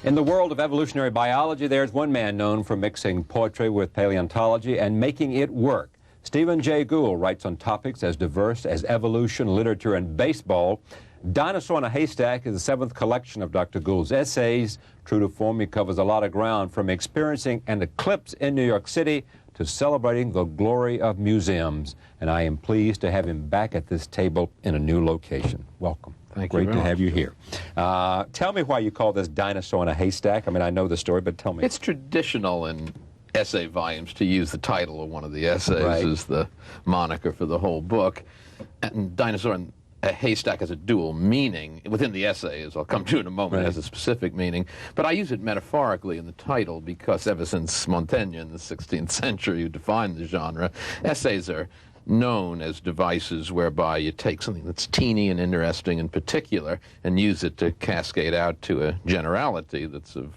In the world of evolutionary biology, there's one man known for mixing poetry with paleontology and making it work. Stephen Jay Gould writes on topics as diverse as evolution, literature, and baseball. Dinosaur in a Haystack is the seventh collection of Dr. Gould's essays. True to form, he covers a lot of ground, from experiencing an eclipse in New York City to celebrating the glory of museums. And I am pleased to have him back at this table in a new location. Welcome. Thank you. Great to have you here. Tell me why you call this Dinosaur in a Haystack. I mean, I know the story, but tell me. It's traditional in essay volumes to use the title of one of the essays as the moniker for the whole book. And Dinosaur in a Haystack has a dual meaning. Within the essay, as I'll come to in a moment, it has a specific meaning. But I use it metaphorically in the title because ever since Montaigne in the 16th century, who defined the genre, essays are known as devices whereby you take something that's teeny and interesting in particular and use it to cascade out to a generality that's of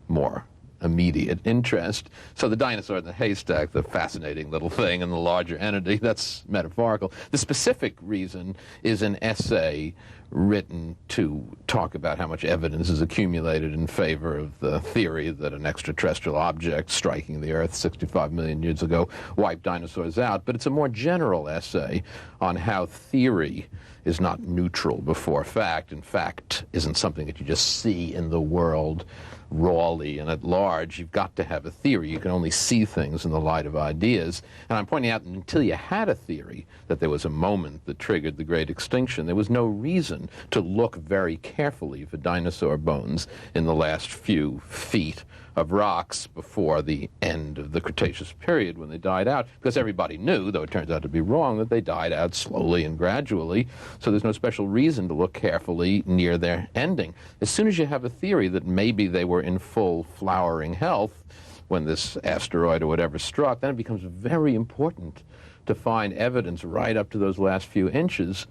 more immediate interest. So the dinosaur in the haystack, the fascinating little thing, and the larger entity, that's metaphorical. The specific reason is an essay written to talk about how much evidence is accumulated in favor of the theory that an extraterrestrial object striking the Earth 65 million years ago wiped dinosaurs out. But it's a more general essay on how theory is not neutral before fact. In fact, isn't something that you just see in the world rawly and at large. You've got to have a theory. You can only see things in the light of ideas. And I'm pointing out that until you had a theory that there was a moment that triggered the Great Extinction, there was no reason to look very carefully for dinosaur bones in the last few feet of rocks before the end of the Cretaceous period when they died out, because everybody knew, though it turns out to be wrong, that they died out slowly and gradually, so there's no special reason to look carefully near their ending. As soon as you have a theory that maybe they were in full flowering health when this asteroid or whatever struck, then it becomes very important to find evidence right up to those last few inches.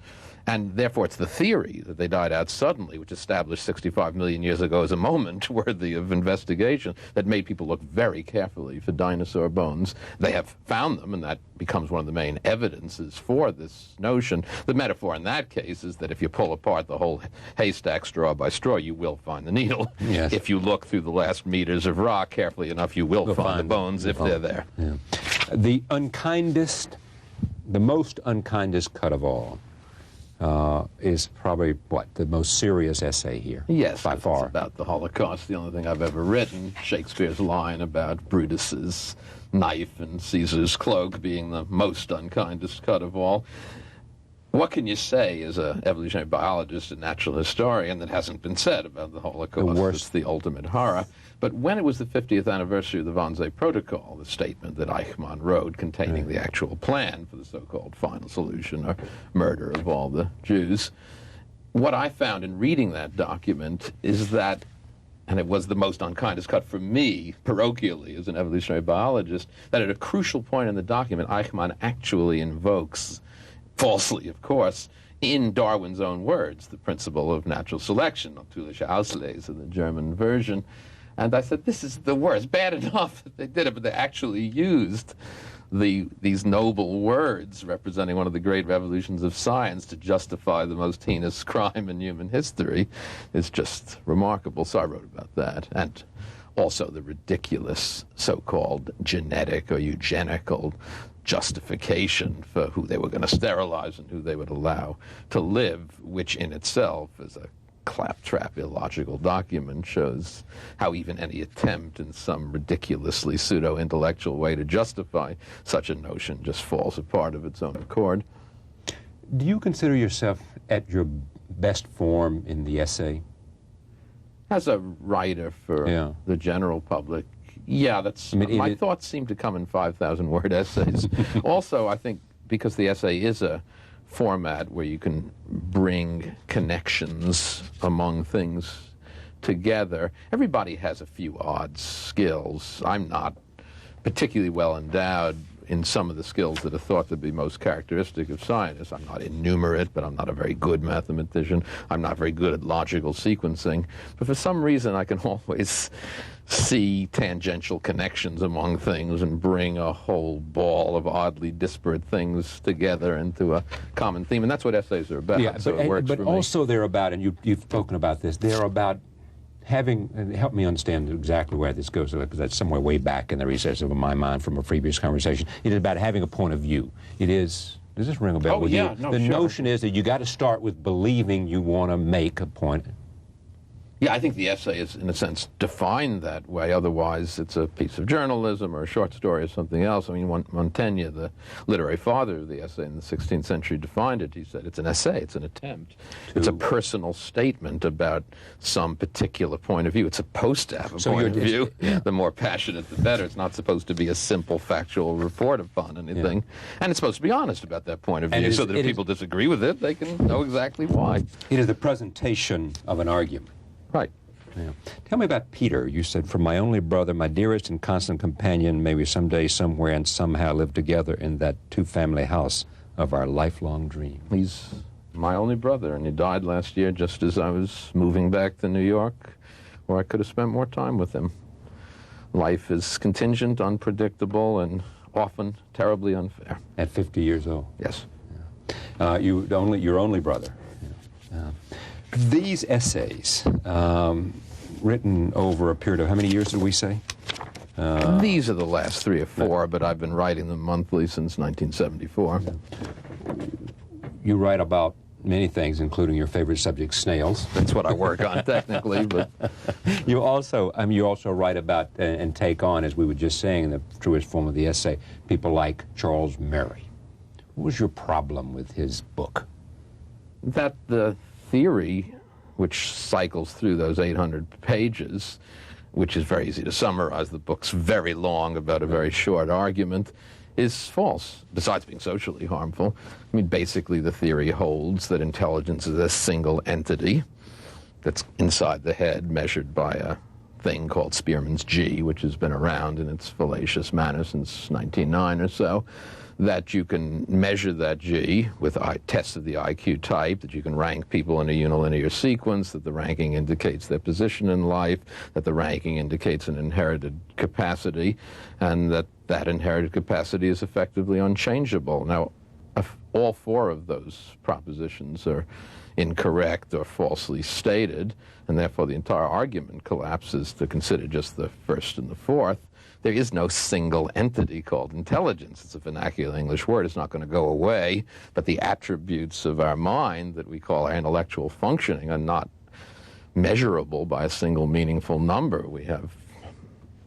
And therefore, it's the theory that they died out suddenly, which established 65 million years ago as a moment worthy of investigation, that made people look very carefully for dinosaur bones. They have found them, and that becomes one of the main evidences for this notion. The metaphor in that case is that if you pull apart the whole haystack straw by straw, you will find the needle. Yes. If you look through the last meters of rock carefully enough, you will find the bones if they're there. Yeah. The most unkindest cut of all is probably, what, the most serious essay here? Yes, by far. It's about the Holocaust, the only thing I've ever written. Shakespeare's line about Brutus's knife and Caesar's cloak being the most unkindest cut of all. What can you say as an evolutionary biologist and natural historian that hasn't been said about the Holocaust? The worst. It's the ultimate horror. But when it was the 50th anniversary of the Wannsee Protocol, the statement that Eichmann wrote containing the actual plan for the so-called final solution or murder of all the Jews, what I found in reading that document is that, and it was the most unkindest cut for me, parochially, as an evolutionary biologist, that at a crucial point in the document, Eichmann actually invokes, falsely of course, in Darwin's own words, the principle of natural selection, natürliche Auslese in the German version. And I said, this is the worst. Bad enough that they did it, but they actually used these noble words representing one of the great revolutions of science to justify the most heinous crime in human history. It's just remarkable. So I wrote about that. And also the ridiculous so-called genetic or eugenical justification for who they were going to sterilize and who they would allow to live, which in itself is a claptrap illogical document, shows how even any attempt in some ridiculously pseudo-intellectual way to justify such a notion just falls apart of its own accord. Do you consider yourself at your best form in the essay? As a writer for the general public, yeah, that's, my thoughts seem to come in 5,000-word essays. Also, I think because the essay is a format where you can bring connections among things together. Everybody has a few odd skills. I'm not particularly well endowed in some of the skills that are thought to be most characteristic of scientists. I'm not enumerate, but I'm not a very good mathematician. I'm not very good at logical sequencing. But for some reason, I can always see tangential connections among things and bring a whole ball of oddly disparate things together into a common theme. And that's what essays are about. Yeah, so it works but for me. also they're about, and you've spoken about this, they're about help me understand exactly where this goes, because that's somewhere way back in the recesses of my mind from a previous conversation. It is about having a point of view. It is, does this ring a bell with you? No, the sure. notion is that you got to start with believing you want to make a point. Yeah, I think the essay is, in a sense, defined that way. Otherwise, it's a piece of journalism or a short story or something else. I mean, Montaigne, the literary father of the essay in the 16th century, defined it. He said it's an essay, it's an attempt. It's a personal statement about some particular point of view. It's supposed to have a point of view. Yeah. The more passionate, the better. It's not supposed to be a simple factual report upon anything. Yeah. And it's supposed to be honest about that point of view, so that if people disagree with it, they can know exactly why. It is the presentation of an argument. Right. Yeah. Tell me about Peter. You said, "From my only brother, my dearest and constant companion, may we someday, somewhere, and somehow live together in that two-family house of our lifelong dream." He's my only brother, and he died last year just as I was moving back to New York, where I could have spent more time with him. Life is contingent, unpredictable, and often terribly unfair. At 50 years old? Yes. Yeah. Your only brother. Yeah. These essays, written over a period of how many years did we say? These are the last 3 or 4, but I've been writing them monthly since 1974. You write about many things, including your favorite subject, snails. That's what I work on technically, but you also write about and take on, as we were just saying in the truest form of the essay, people like Charles Murray. What was your problem with his book? That the theory, which cycles through those 800 pages, which is very easy to summarize, the book's very long about a very short argument, is false, besides being socially harmful. I mean, basically the theory holds that intelligence is a single entity that's inside the head, measured by a thing called Spearman's G, which has been around in its fallacious manner since 1909 or so, that you can measure that G with tests of the IQ type, that you can rank people in a unilinear sequence, that the ranking indicates their position in life, that the ranking indicates an inherited capacity, and that that inherited capacity is effectively unchangeable. Now, all 4 of those propositions are incorrect or falsely stated, and therefore the entire argument collapses to consider just the first and the fourth. There is no single entity called intelligence. It's a vernacular English word. It's not going to go away, but the attributes of our mind that we call our intellectual functioning are not measurable by a single meaningful number. We have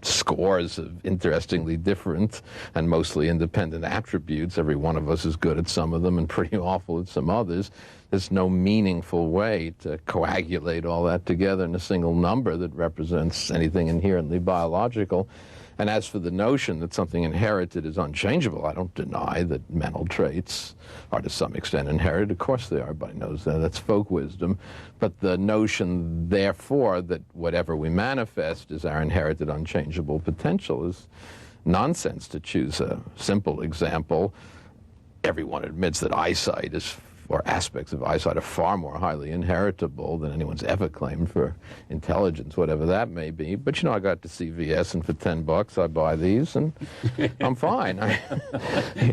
scores of interestingly different and mostly independent attributes. Every one of us is good at some of them and pretty awful at some others. There's no meaningful way to coagulate all that together in a single number that represents anything inherently biological. And as for the notion that something inherited is unchangeable, I don't deny that mental traits are to some extent inherited. Of course they are, everybody knows that. That's folk wisdom. But the notion, therefore, that whatever we manifest is our inherited unchangeable potential is nonsense. To choose a simple example, everyone admits that eyesight is, or aspects of eyesight, are far more highly inheritable than anyone's ever claimed for intelligence, whatever that may be. But, you know, I got to CVS, and for $10 I buy these, and I'm fine.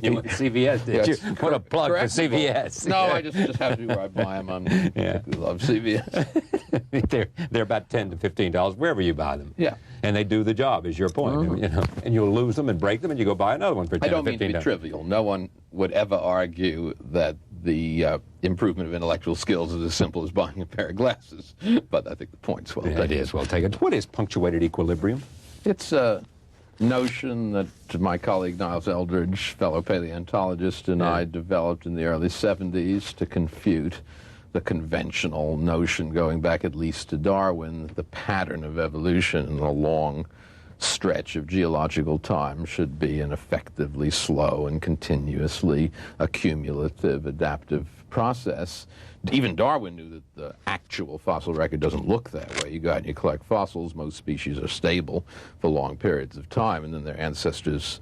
You went to CVS, did you? What a plug for CVS. No, I just have to be where I buy them. I particularly love CVS. They're about $10 to $15 wherever you buy them. Yeah. And they do the job, is your point. Mm-hmm. You know, and you'll lose them and break them, and you go buy another one for $10 to $15. I don't mean to be trivial. No one would ever argue that the improvement of intellectual skills is as simple as buying a pair of glasses. But I think the point's well taken. It is well taken. What is punctuated equilibrium? It's a notion that my colleague Niles Eldredge, fellow paleontologist, and I developed in the early 70s to confute the conventional notion going back at least to Darwin, the pattern of evolution in a long stretch of geological time should be an effectively slow and continuously accumulative adaptive process. Even Darwin knew that the actual fossil record doesn't look that way. You go out and you collect fossils, most species are stable for long periods of time, and then their ancestors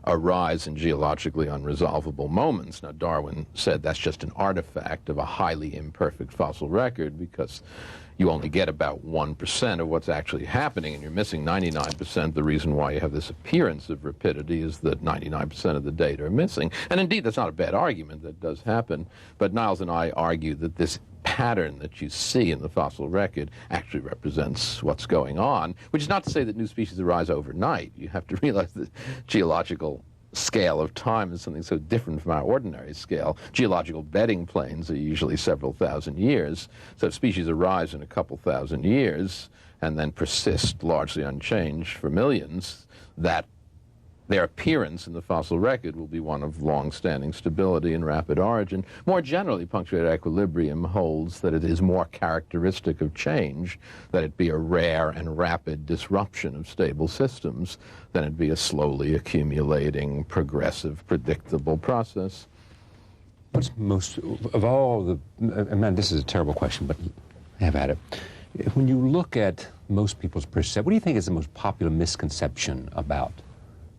arise in geologically unresolvable moments. Now, Darwin said that's just an artifact of a highly imperfect fossil record because you only get about 1% of what's actually happening, and you're missing 99%. The reason why you have this appearance of rapidity is that 99% of the data are missing. And indeed, that's not a bad argument. That does happen. But Niles and I argue that this pattern that you see in the fossil record actually represents what's going on, which is not to say that new species arise overnight. You have to realize the geological scale of time is something so different from our ordinary scale. Geological bedding planes are usually several thousand years, so if species arise in a couple thousand years and then persist largely unchanged for millions, that their appearance in the fossil record will be one of long-standing stability and rapid origin. More generally, punctuated equilibrium holds that it is more characteristic of change that it be a rare and rapid disruption of stable systems than it be a slowly accumulating, progressive, predictable process. What's most, of all the, man, this is a terrible question, but have at it. When you look at most people's perception, what do you think is the most popular misconception about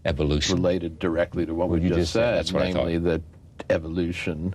evolution? Related directly to what we just said, that's what namely that evolution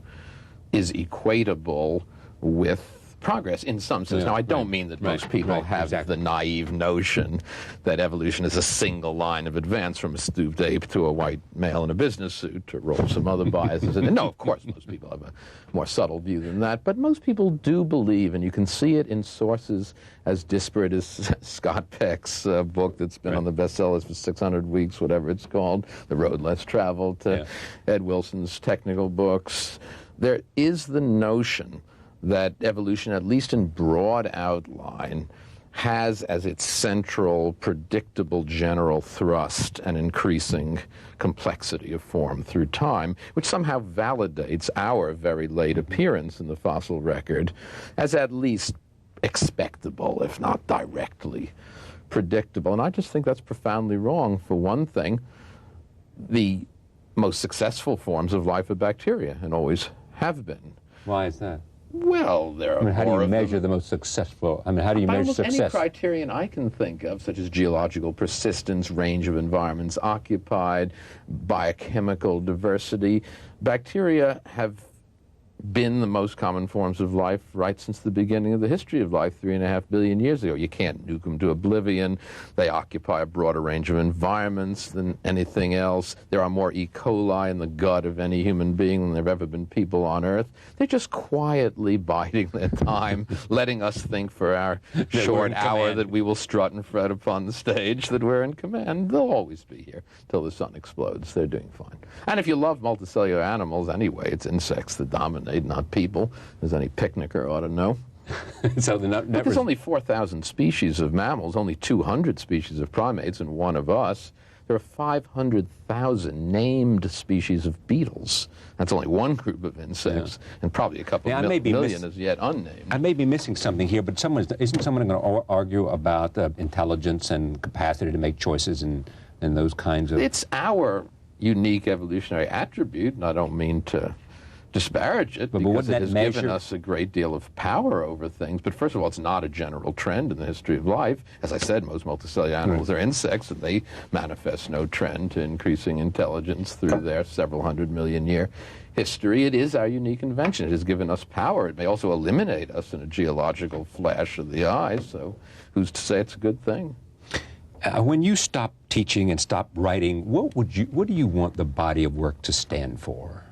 is equatable with progress in some sense. Yeah, now, I don't mean that most people have the naive notion that evolution is a single line of advance from a stooped ape to a white male in a business suit, to roll some other biases. And no, of course, most people have a more subtle view than that. But most people do believe, and you can see it in sources as disparate as Scott Peck's book that's been on the bestseller list for 600 weeks, whatever it's called, The Road Less Traveled, to Ed Wilson's technical books. There is the notion that evolution, at least in broad outline, has as its central, predictable general thrust an increasing complexity of form through time, which somehow validates our very late appearance in the fossil record as at least expectable, if not directly predictable. And I just think that's profoundly wrong. For one thing, the most successful forms of life are bacteria, and always have been. Why is that? Well, there are how do you measure the most successful? I mean, how do you measure success? Any criterion I can think of, such as geological persistence, range of environments occupied, biochemical diversity, bacteria have been the most common forms of life right since the beginning of the history of life 3.5 billion years ago. You can't nuke them to oblivion. They occupy a broader range of environments than anything else. There are more E. coli in the gut of any human being than there have ever been people on Earth. They're just quietly biding their time, letting us think for our short hour that we will strut and fret upon the stage that we're in command. They'll always be here till the sun explodes. They're doing fine. And if you love multicellular animals, anyway, it's insects that dominate, not people, as any picnicker ought to know. So there's only 4,000 species of mammals, only 200 species of primates, and one of us. There are 500,000 named species of beetles. That's only one group of insects, and probably a couple of million as yet unnamed. I may be missing something here, but isn't someone going to argue about intelligence and capacity to make choices and those kinds of... It's our unique evolutionary attribute, and I don't mean to disparage it, because it has given us a great deal of power over things. But first of all, it's not a general trend in the history of life. As I said, most multicellular animals are insects, and they manifest no trend to increasing intelligence through their several hundred million year history. It is our unique invention. It has given us power. It may also eliminate us in a geological flash of the eye, so who's to say it's a good thing? When you stop teaching and stop writing, what do you want the body of work to stand for?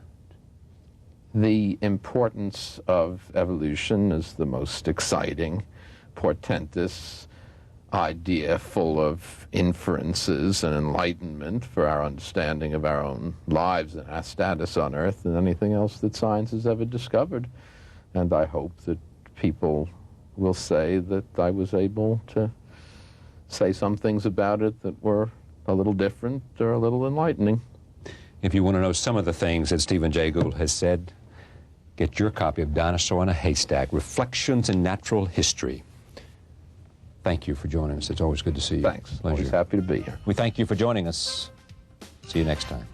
The importance of evolution is the most exciting, portentous idea, full of inferences and enlightenment for our understanding of our own lives and our status on Earth than anything else that science has ever discovered. And I hope that people will say that I was able to say some things about it that were a little different or a little enlightening. If you want to know some of the things that Stephen Jay Gould has said, get your copy of Dinosaur in a Haystack, Reflections in Natural History. Thank you for joining us. It's always good to see you. Thanks. Pleasure. Always happy to be here. We thank you for joining us. See you next time.